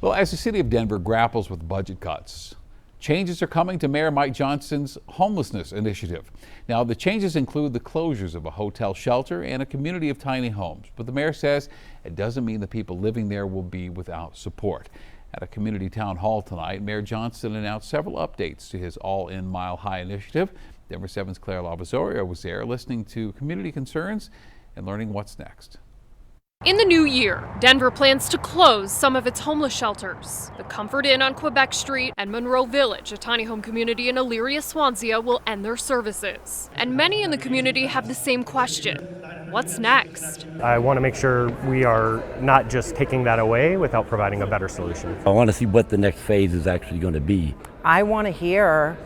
Well, as the city of Denver grapples with budget cuts, changes are coming to Mayor Mike Johnston's homelessness initiative. Now, the changes include the closures of a hotel shelter and a community of tiny homes. But the mayor says it doesn't mean the people living there will be without support. At a community town hall tonight, Mayor Johnston announced several updates to his All-In Mile High initiative. Denver 7's Claire Lavazorio was there listening to community concerns and learning what's next. In the new year, Denver plans to close some of its homeless shelters. The Comfort Inn on Quebec Street and Monroe Village, a tiny home community in Elyria, Swansea, will end their services. And many in the community have the same question. What's next? I want to make sure we are not just taking that away without providing a better solution. I want to see what the next phase is actually going to be. I want to hear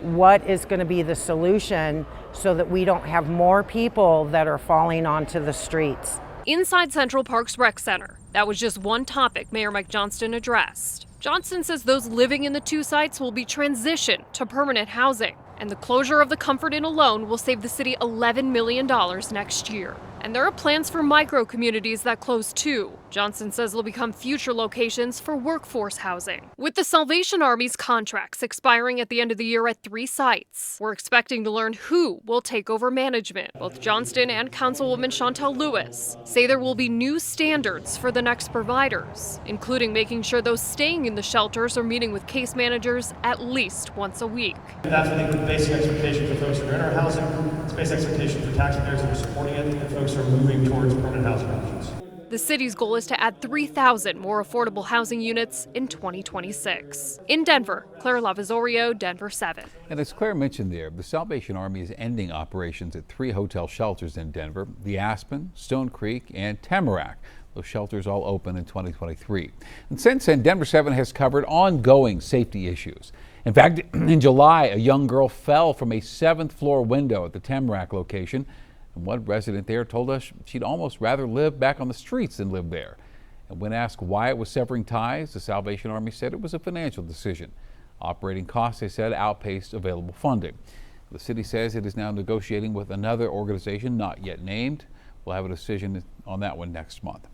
what is going to be the solution so that we don't have more people that are falling onto the streets. Inside Central Park's Rec Center, that was just one topic Mayor Mike Johnston addressed. Johnston says those living in the two sites will be transitioned to permanent housing, and the closure of the Comfort Inn alone will save the city $11 million next year. And there are plans for micro communities that close too. Johnston says they'll become future locations for workforce housing. With the Salvation Army's contracts expiring at the end of the year at 3 sites, we're expecting to learn who will take over management. Both Johnston and Councilwoman Chantel Lewis say there will be new standards for the next providers, including making sure those staying in the shelters are meeting with case managers at least once a week. That's what the basic expectation for folks who are in our housing. It's basic expectation for taxpayers that are supporting it, and folks are moving towards permanent housing options. The city's goal is to add 3,000 more affordable housing units in 2026. In Denver, Claire Lavazorio, Denver 7. And as Claire mentioned there, the Salvation Army is ending operations at 3 hotel shelters in Denver: the Aspen, Stone Creek, and Tamarack. Those shelters all open in 2023. And since then, Denver 7 has covered ongoing safety issues. In fact, in July, a young girl fell from a 7th floor window at the Tamarack location. And one resident there told us she'd almost rather live back on the streets than live there. And when asked why it was severing ties, the Salvation Army said it was a financial decision. Operating costs, they said, outpaced available funding. The city says it is now negotiating with another organization not yet named. We'll have a decision on that one next month.